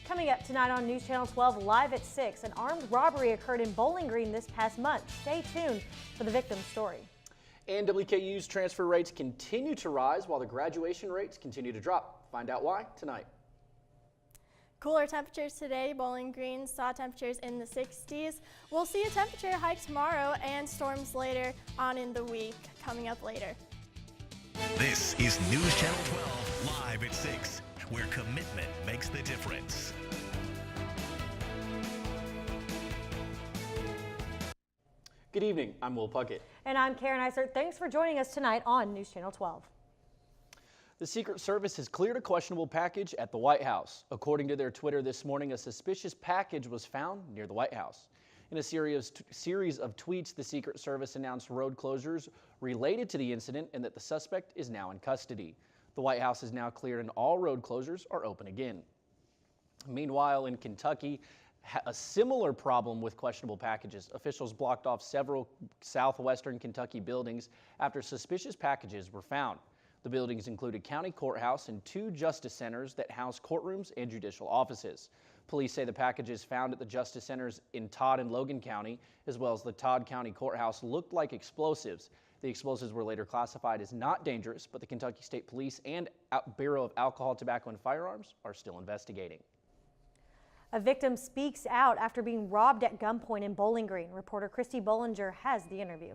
Coming up tonight on News Channel 12 live at 6, an armed robbery occurred in Bowling Green this past month. Stay tuned for the victim's story. And WKU's transfer rates continue to rise while the graduation rates continue to drop. Find out why tonight. Cooler temperatures today. Bowling Green saw temperatures in the 60s. We'll see a temperature hike tomorrow and storms later on in the week coming up later. This is News Channel 12 live at 6, where commitment makes the difference. Good evening, I'm Will Puckett. And I'm Karen Eisert. Thanks for joining us tonight on News Channel 12. The Secret Service has cleared a questionable package at the White House. According to their Twitter this morning, a suspicious package was found near the White House. In a series of tweets, the Secret Service announced road closures related to the incident and that the suspect is now in custody. The White House is now cleared and all road closures are open again. Meanwhile, in Kentucky, a similar problem with questionable packages. Officials blocked off several southwestern Kentucky buildings after suspicious packages were found. The buildings include a county courthouse and 2 justice centers that house courtrooms and judicial offices. Police say the packages found at the justice centers in Todd and Logan County, as well as the Todd County Courthouse, looked like explosives. The explosives were later classified as not dangerous, but the Kentucky State Police and Bureau of Alcohol, Tobacco, and Firearms are still investigating. A victim speaks out after being robbed at gunpoint in Bowling Green. Reporter Christy Bollinger has the interview.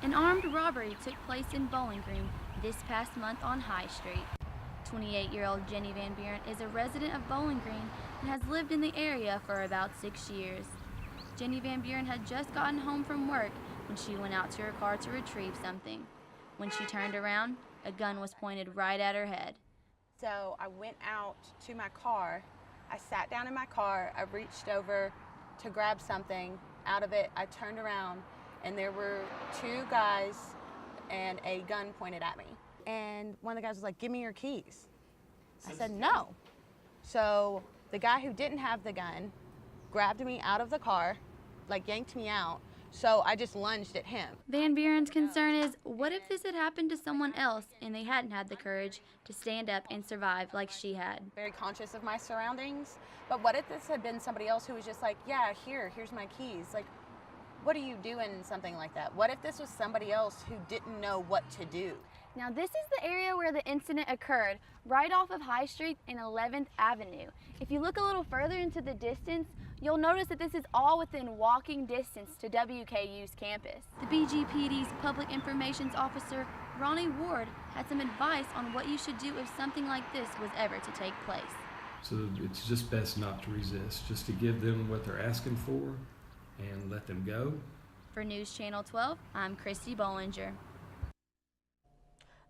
An armed robbery took place in Bowling Green this past month on High Street. 28-year-old Jenny Van Buren is a resident of Bowling Green and has lived in the area for about 6 years. Jenny Van Buren had just gotten home from work when she went out to her car to retrieve something. When she turned around, a gun was pointed right at her head. So I went out to my car. I sat down in my car. I reached over to grab something out of it. I turned around and there were 2 guys and a gun pointed at me. And one of the guys was like, "Give me your keys." I said, "No." So the guy who didn't have the gun grabbed me out of the car, like yanked me out. So I just lunged at him. Van Buren's concern is, what if this had happened to someone else and they hadn't had the courage to stand up and survive like she had? Very conscious of my surroundings. But what if this had been somebody else who was just like, "Yeah, here's my keys." Like, what do you do in something like that? What if this was somebody else who didn't know what to do? Now this is the area where the incident occurred, right off of High Street and 11th Avenue. If you look a little further into the distance, you'll notice that this is all within walking distance to WKU's campus. The BGPD's Public Information Officer, Ronnie Ward, had some advice on what you should do if something like this was ever to take place. So it's just best not to resist, just to give them what they're asking for and let them go. For News Channel 12, I'm Christy Bollinger.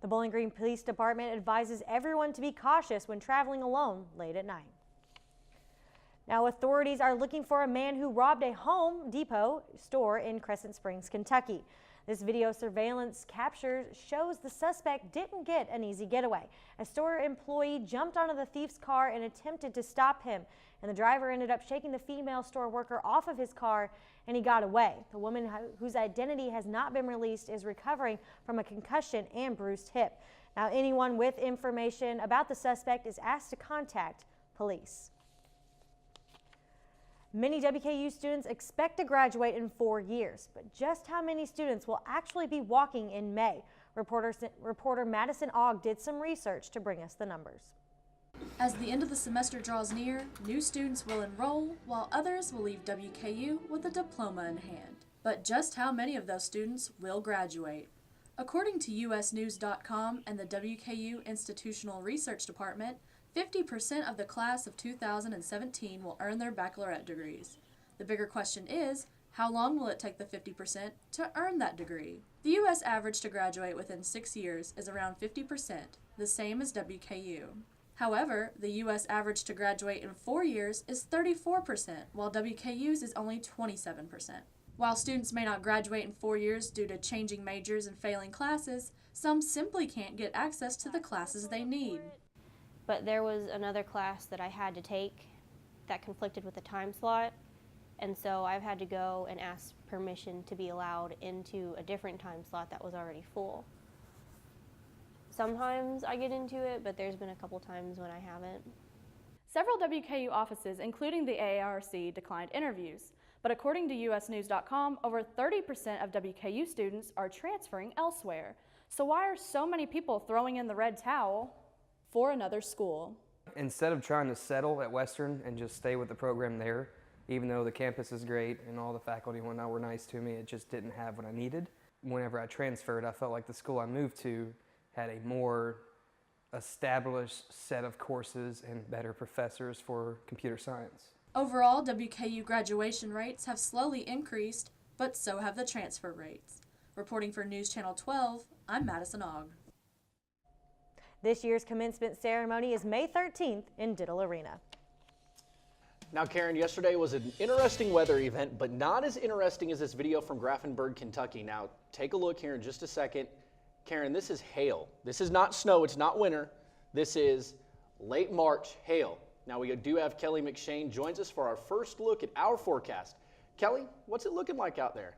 The Bowling Green Police Department advises everyone to be cautious when traveling alone late at night. Now, authorities are looking for a man who robbed a Home Depot store in Crescent Springs, Kentucky. This video surveillance capture shows the suspect didn't get an easy getaway. A store employee jumped onto the thief's car and attempted to stop him, and the driver ended up shaking the female store worker off of his car, and he got away. The woman, whose identity has not been released, is recovering from a concussion and bruised hip. Now, anyone with information about the suspect is asked to contact police. Many WKU students expect to graduate in 4 years, but just how many students will actually be walking in May? Reporter Madison Ogg did some research to bring us the numbers. As the end of the semester draws near, new students will enroll, while others will leave WKU with a diploma in hand. But just how many of those students will graduate? According to usnews.com and the WKU Institutional Research Department, 50% of the class of 2017 will earn their baccalaureate degrees. The bigger question is, how long will it take the 50% to earn that degree? The U.S. average to graduate within 6 years is around 50%, the same as WKU. However, the U.S. average to graduate in 4 years is 34%, while WKU's is only 27%. While students may not graduate in 4 years due to changing majors and failing classes, some simply can't get access to the classes they need. But there was another class that I had to take that conflicted with the time slot, and so I've had to go and ask permission to be allowed into a different time slot that was already full. Sometimes I get into it, but there's been a couple times when I haven't. Several WKU offices, including the AARC, declined interviews, but according to usnews.com, over 30% of WKU students are transferring elsewhere. So why are so many people throwing in the red towel for another school? Instead of trying to settle at Western and just stay with the program there, even though the campus is great and all the faculty and whatnot were nice to me, it just didn't have what I needed. Whenever I transferred, I felt like the school I moved to had a more established set of courses and better professors for computer science. Overall, WKU graduation rates have slowly increased, but so have the transfer rates. Reporting for News Channel 12, I'm Madison Ogg. This year's commencement ceremony is May 13th in Diddle Arena. Now, Karen, yesterday was an interesting weather event, but not as interesting as this video from Grafenberg, Kentucky. Now, take a look here in just a second. Karen, this is hail. This is not snow. It's not winter. This is late March hail. Now, we do have Kelly McShane joins us for our first look at our forecast. Kelly, what's it looking like out there?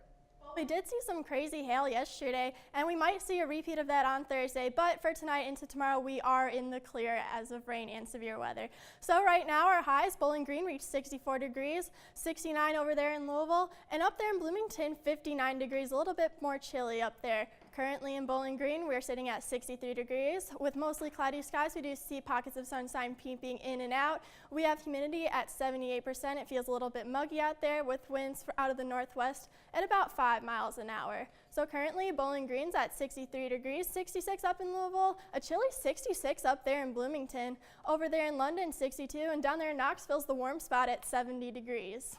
We did see some crazy hail yesterday, and we might see a repeat of that on Thursday, but for tonight into tomorrow, we are in the clear as of rain and severe weather. So right now, our highs, Bowling Green reached 64 degrees, 69 over there in Louisville, and up there in Bloomington, 59 degrees, a little bit more chilly up there. Currently in Bowling Green, we're sitting at 63 degrees. With mostly cloudy skies, we do see pockets of sunshine peeping in and out. We have humidity at 78%. It feels a little bit muggy out there with winds out of the northwest at about 5 miles an hour. So currently, Bowling Green's at 63 degrees, 66 up in Louisville, a chilly 66 up there in Bloomington. Over there in London, 62, and down there in Knoxville's the warm spot at 70 degrees.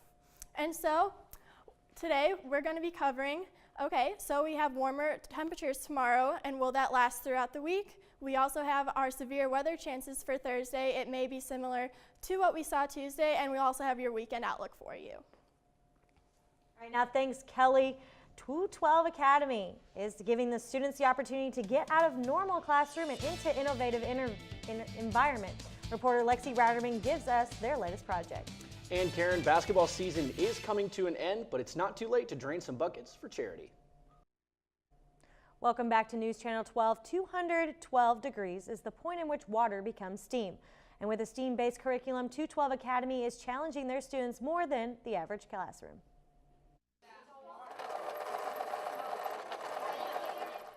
And so today, we're going to be covering so we have warmer temperatures tomorrow, and will that last throughout the week? We also have our severe weather chances for Thursday. It may be similar to what we saw Tuesday, and we also have your weekend outlook for you. All right, now thanks, Kelly. 212 Academy is giving the students the opportunity to get out of normal classroom and into innovative environment. Reporter Lexi Ratterman gives us their latest project. And Karen, basketball season is coming to an end, but it's not too late to drain some buckets for charity. Welcome back to News Channel 12. 212 degrees is the point in which water becomes steam. And with a steam-based curriculum, 212 Academy is challenging their students more than the average classroom.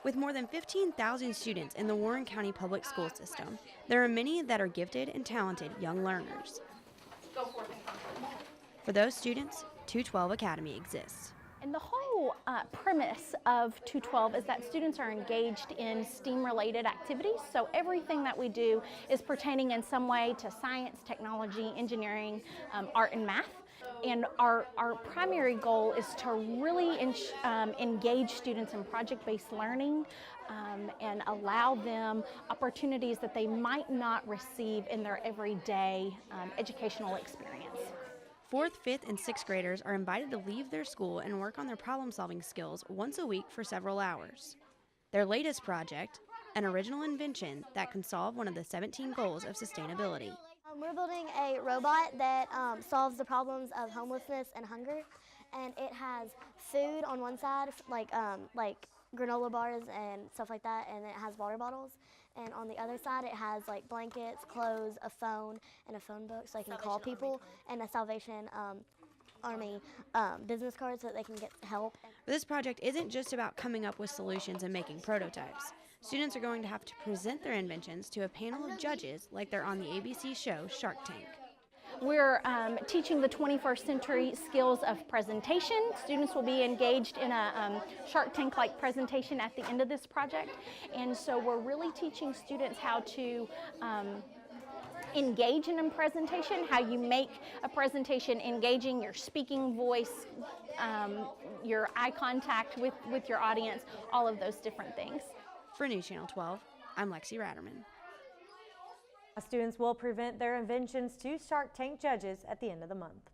With more than 15,000 students in the Warren County Public School System, there are many that are gifted and talented young learners. For those students, 212 Academy exists. And the whole premise of 212 is that students are engaged in STEAM-related activities. So everything that we do is pertaining in some way to science, technology, engineering, art, and math. And our primary goal is to really engage students in project-based learning and allow them opportunities that they might not receive in their everyday educational experience. 4th, 5th, and 6th graders are invited to leave their school and work on their problem-solving skills once a week for several hours. Their latest project, an original invention that can solve one of the 17 goals of sustainability. We're building a robot that solves the problems of homelessness and hunger, and it has food on one side, like granola bars and stuff like that, and it has water bottles. And on the other side, it has like blankets, clothes, a phone, and a phone book so they can call people, and a Salvation Army business card so that they can get help. But this project isn't just about coming up with solutions and making prototypes. Students are going to have to present their inventions to a panel of judges like they're on the ABC show Shark Tank. We're teaching the 21st century skills of presentation. Students will be engaged in a Shark Tank-like presentation at the end of this project. And so we're really teaching students how to engage in a presentation, how you make a presentation engaging, your speaking voice, your eye contact with your audience, all of those different things. For News Channel 12, I'm Lexi Ratterman. Students will present their inventions to Shark Tank judges at the end of the month.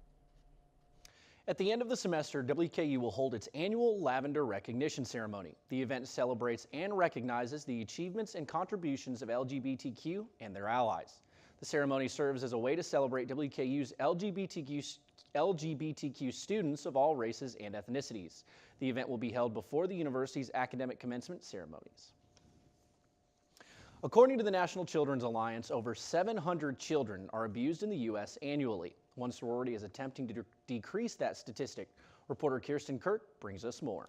At the end of the semester, WKU will hold its annual Lavender recognition ceremony. The event celebrates and recognizes the achievements and contributions of LGBTQ and their allies. The ceremony serves as a way to celebrate WKU's LGBTQ students of all races and ethnicities. The event will be held before the university's academic commencement ceremonies. According to the National Children's Alliance, over 700 children are abused in the U.S. annually. One sorority is attempting to decrease that statistic. Reporter Kirsten Kirk brings us more.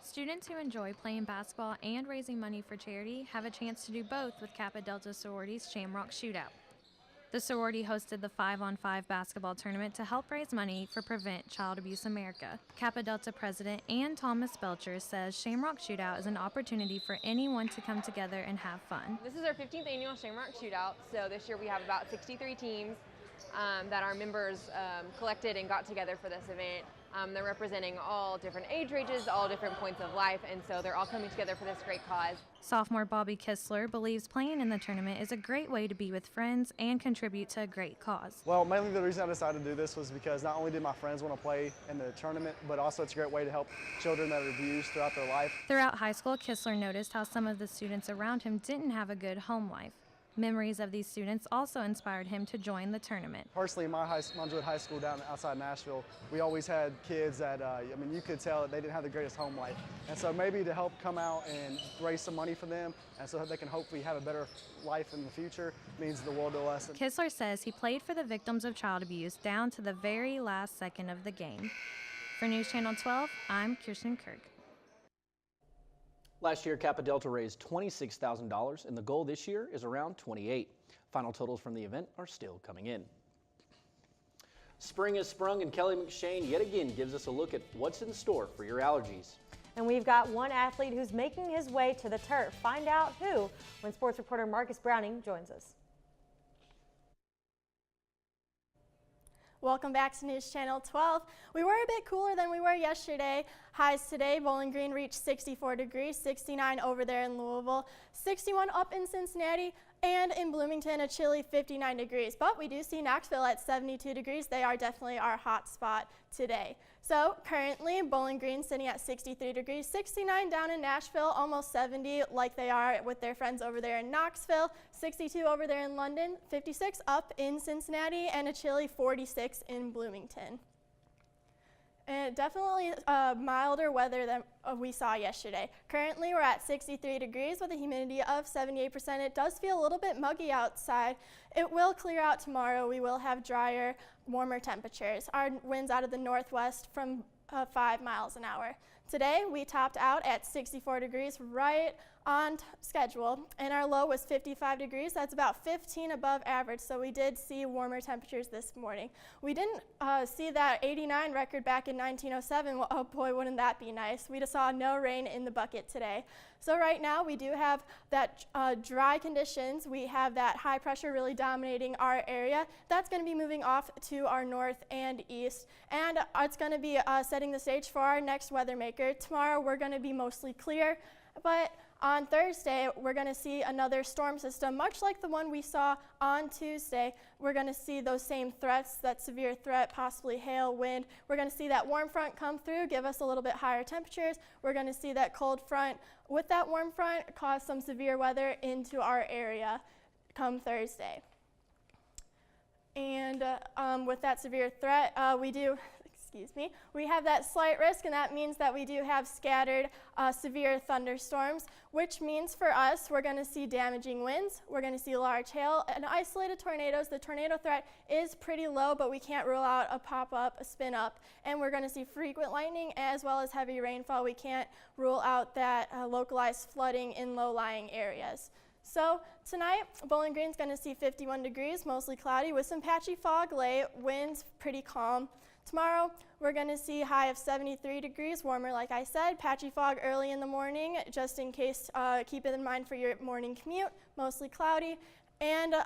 Students who enjoy playing basketball and raising money for charity have a chance to do both with Kappa Delta Sorority's Shamrock Shootout. The sorority hosted the 5-on-5 basketball tournament to help raise money for Prevent Child Abuse America. Kappa Delta President Ann Thomas Belcher says Shamrock Shootout is an opportunity for anyone to come together and have fun. This is our 15th annual Shamrock Shootout, so this year we have about 63 teams that our members collected and got together for this event. They're representing all different age ranges, all different points of life, and so they're all coming together for this great cause. Sophomore Bobby Kistler believes playing in the tournament is a great way to be with friends and contribute to a great cause. Well, mainly the reason I decided to do this was because not only did my friends want to play in the tournament, but also it's a great way to help children that are abused throughout their life. Throughout high school, Kistler noticed how some of the students around him didn't have a good home life. Memories of these students also inspired him to join the tournament. Personally, in my Montjoy High School down outside Nashville, we always had kids that, you could tell that they didn't have the greatest home life. And so maybe to help come out and raise some money for them, and so that they can hopefully have a better life in the future, means the world to us. Kistler says he played for the victims of child abuse down to the very last second of the game. For News Channel 12, I'm Kirsten Kirk. Last year, Kappa Delta raised $26,000, and the goal this year is around $28,000. Final totals from the event are still coming in. Spring has sprung, and Kelly McShane yet again gives us a look at what's in store for your allergies. And we've got one athlete who's making his way to the turf. Find out who when sports reporter Marcus Browning joins us. Welcome back to News Channel 12. We were a bit cooler than we were yesterday. Highs today, Bowling Green reached 64 degrees, 69 over there in Louisville, 61 up in Cincinnati, and in Bloomington, a chilly 59 degrees. But we do see Knoxville at 72 degrees. They are definitely our hot spot today. So currently, Bowling Green sitting at 63 degrees, 69 down in Nashville, almost 70 like they are with their friends over there in Knoxville, 62 over there in London, 56 up in Cincinnati, and a chilly 46 in Bloomington. And definitely milder weather than we saw yesterday. Currently, we're at 63 degrees with a humidity of 78%. It does feel a little bit muggy outside. It will clear out tomorrow. We will have drier, warmer temperatures. Our winds out of the northwest from 5 miles an hour. Today, we topped out at 64 degrees, right on schedule, and our low was 55 degrees. That's about 15 above average, so we did see warmer temperatures this morning. We didn't see that 89 record back in 1907. Well, oh boy, wouldn't that be nice. We just saw no rain in the bucket today. So right now, we do have that dry conditions. We have that high pressure really dominating our area. That's going to be moving off to our north and east, and it's going to be setting the stage for our next weather maker. Tomorrow, we're going to be mostly clear, but on Thursday, we're going to see another storm system, much like the one we saw on Tuesday. We're going to see those same threats, that severe threat, possibly hail, wind. We're going to see that warm front come through, give us a little bit higher temperatures. We're going to see that cold front with that warm front cause some severe weather into our area come Thursday. And with that severe threat, we have that slight risk, and that means that we do have scattered severe thunderstorms, which means for us, we're going to see damaging winds, we're going to see large hail, and isolated tornadoes. The tornado threat is pretty low, but we can't rule out a pop-up, a spin-up, and we're going to see frequent lightning as well as heavy rainfall. We can't rule out that localized flooding in low-lying areas. So tonight, Bowling Green's going to see 51 degrees, mostly cloudy with some patchy fog late, winds pretty calm. Tomorrow, we're going to see a high of 73 degrees, warmer like I said, patchy fog early in the morning, just in case, keep it in mind for your morning commute, mostly cloudy. And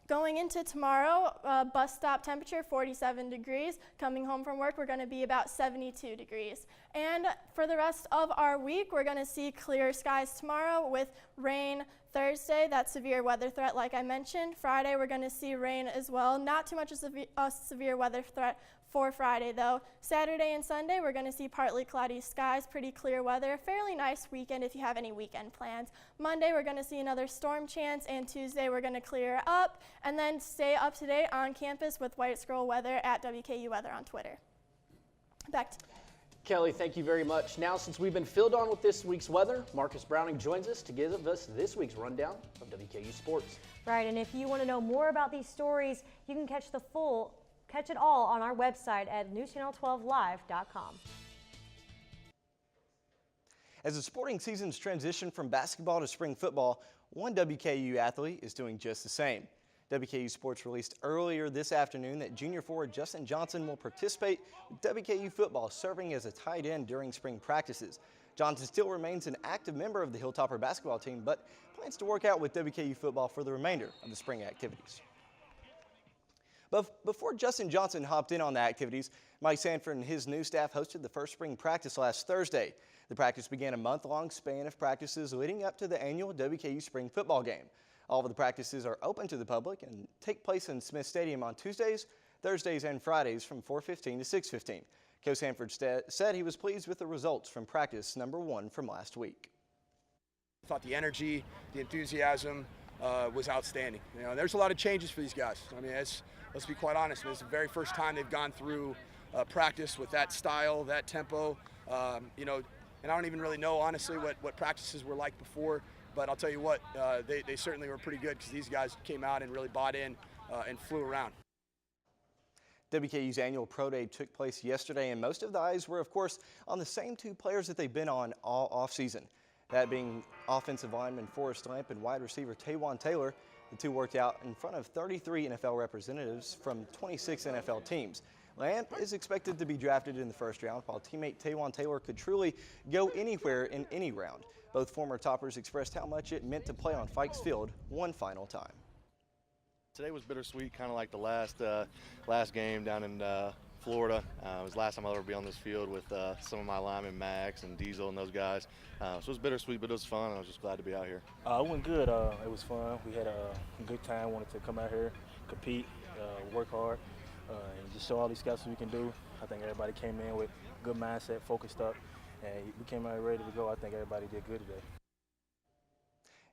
going into tomorrow, bus stop temperature 47 degrees. Coming home from work, we're going to be about 72 degrees. And for the rest of our week, we're going to see clear skies tomorrow with rain Thursday, that severe weather threat like I mentioned. Friday, we're going to see rain as well. Not too much of a severe weather threat for Friday though. Saturday and Sunday, we're going to see partly cloudy skies, pretty clear weather, fairly nice weekend if you have any weekend plans. Monday, we're going to see another storm chance, and Tuesday, we're going to clear up, and then stay up to date on campus with White Scroll Weather at WKU Weather on Twitter. Back to you. Kelly, thank you very much. Now, since we've been filled on with this week's weather, Marcus Browning joins us to give us this week's rundown of WKU sports. Right, and if you want to know more about these stories, you can catch it all on our website at newschannel12live.com. As the sporting seasons transition from basketball to spring football, one WKU athlete is doing just the same. WKU Sports released earlier this afternoon that junior forward Justin Johnson will participate with WKU football, serving as a tight end during spring practices. Johnson still remains an active member of the Hilltopper basketball team, but plans to work out with WKU football for the remainder of the spring activities. But before Justin Johnson hopped in on the activities, Mike Sanford and his new staff hosted the first spring practice last Thursday. The practice began a month-long span of practices leading up to the annual WKU spring football game. All of the practices are open to the public and take place in Smith Stadium on Tuesdays, Thursdays, and Fridays from 4:15 to 6:15. Coach Sanford said he was pleased with the results from practice number 1 from last week. I thought the energy, the enthusiasm was outstanding. You know, there's a lot of changes for these guys. I mean, let's be quite honest. This is the very first time they've gone through practice with that style, that tempo. You know, and I don't even really know, honestly, what practices were like before. But I'll tell you what, they certainly were pretty good because these guys came out and really bought in and flew around. WKU's annual Pro Day took place yesterday, and most of the eyes were, of course, on the same two players that they've been on all offseason. That being offensive lineman Forrest Lamp and wide receiver Taywan Taylor. The two worked out in front of 33 NFL representatives from 26 NFL teams. Lamp is expected to be drafted in the first round, while teammate Taywan Taylor could truly go anywhere in any round. Both former toppers expressed how much it meant to play on Fikes Field one final time. Today was bittersweet, kind of like the last game down in Florida. It was the last time I'll ever be on this field with some of my linemen, Max and Diesel and those guys. So it was bittersweet, but it was fun. I was just glad to be out here. It went good. It was fun. We had a good time. Wanted to come out here, compete, work hard, and just show all these guys what we can do. I think everybody came in with good mindset, focused up, and we came out ready to go. I think everybody did good today.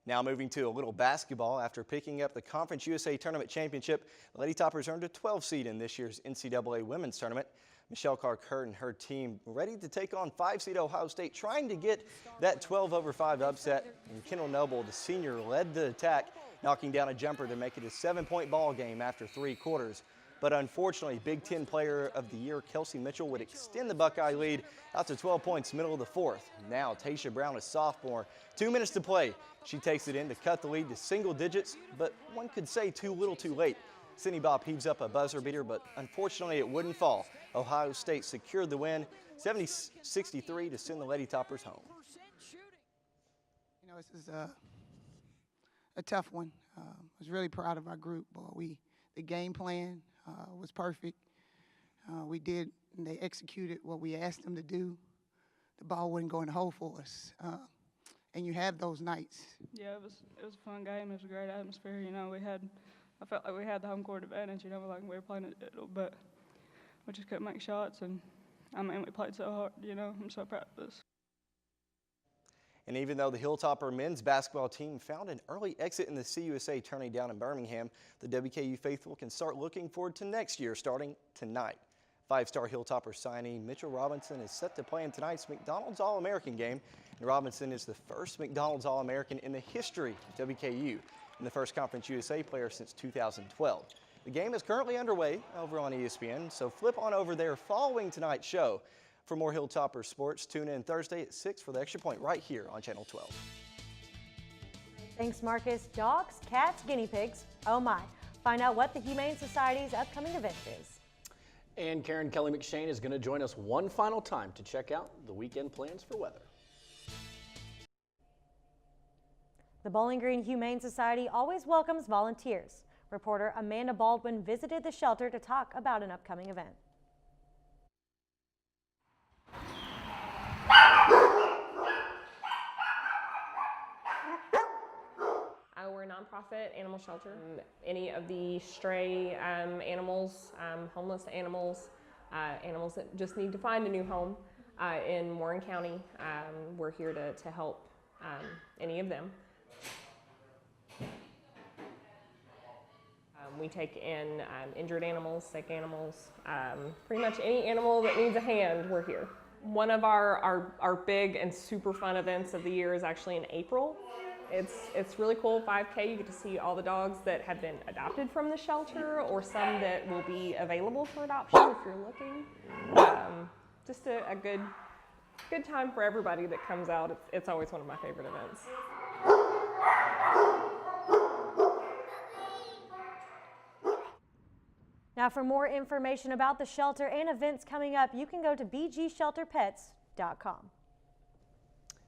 Now moving to a little basketball. After picking up the Conference USA Tournament Championship, the Lady Toppers earned a 12 seed in this year's NCAA Women's Tournament. Michelle Carr-Kurt and her team ready to take on 5-seed Ohio State, trying to get that 12-over-5 upset. And Kendall Noble, the senior, led the attack, knocking down a jumper to make it a 7-point ball game after 3 quarters. But unfortunately, Big Ten Player of the Year Kelsey Mitchell would extend the Buckeye lead out to 12 points middle of the 4th. Now Tasha Brown, a sophomore, 2 minutes to play. She takes it in to cut the lead to single digits, but one could say too little too late. Sydney Bob heaves up a buzzer beater, but unfortunately it wouldn't fall. Ohio State secured the win, 70-63 to send the Lady Toppers home. You know, this is a tough one. I was really proud of our group. The game plan was perfect. They executed what we asked them to do. The ball wouldn't go in the hole for us. And you have those nights. Yeah, it was a fun game. It was a great atmosphere. You know, I felt like we had the home court advantage. You know, like we were playing it, but we just couldn't make shots. And I mean, we played so hard. You know, I'm so proud of us. And even though the Hilltopper men's basketball team found an early exit in the CUSA tourney down in Birmingham, the WKU faithful can start looking forward to next year starting tonight. 5-star Hilltopper signee Mitchell Robinson is set to play in tonight's McDonald's All-American game. And Robinson is the first McDonald's All-American in the history of WKU and the first Conference USA player since 2012. The game is currently underway over on ESPN, so flip on over there following tonight's show. For more Hilltopper sports, tune in Thursday at 6 for the Extra Point right here on Channel 12. Thanks, Marcus. Dogs, cats, guinea pigs. Oh my. Find out what the Humane Society's upcoming event is. And Karen Kelly McShane is going to join us one final time to check out the weekend plans for weather. The Bowling Green Humane Society always welcomes volunteers. Reporter Amanda Baldwin visited the shelter to talk about an upcoming event. We're a nonprofit animal shelter. Any of the stray animals, homeless animals, animals that just need to find a new home in Warren County, we're here to help any of them. We take in injured animals, sick animals, pretty much any animal that needs a hand, we're here. One of our big and super fun events of the year is actually in April. It's really cool, 5K. You get to see all the dogs that have been adopted from the shelter or some that will be available for adoption if you're looking. Just a good time for everybody that comes out. It's always one of my favorite events. Now, for more information about the shelter and events coming up, you can go to bgshelterpets.com.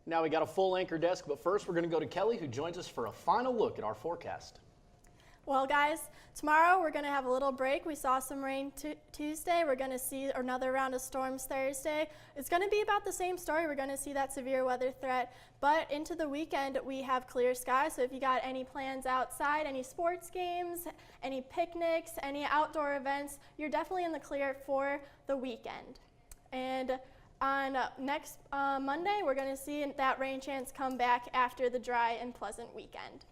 Now we got a full anchor desk, but first we're going to go to Kelly, who joins us for a final look at our forecast. Well, guys, tomorrow we're going to have a little break. We saw some rain Tuesday. We're going to see another round of storms Thursday. It's going to be about the same story. We're going to see that severe weather threat. But into the weekend, we have clear skies. So if you got any plans outside, any sports games, any picnics, any outdoor events, you're definitely in the clear for the weekend. And on next Monday, we're going to see that rain chance come back after the dry and pleasant weekend.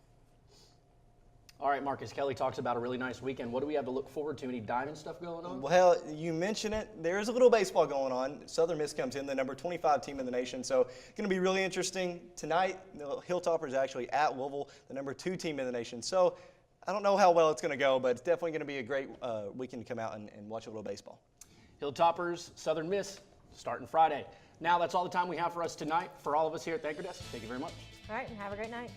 All right, Marcus, Kelly talks about a really nice weekend. What do we have to look forward to? Any diamond stuff going on? Well, you mentioned it. There's a little baseball going on. Southern Miss comes in, the number 25 team in the nation. So it's going to be really interesting. Tonight, the Hilltoppers actually at Louisville, the number 2 team in the nation. So I don't know how well it's going to go, but it's definitely going to be a great weekend to come out and watch a little baseball. Hilltoppers, Southern Miss, starting Friday. Now that's all the time we have for us tonight. For all of us here at the Anchor Desk, thank you very much. All right, and have a great night.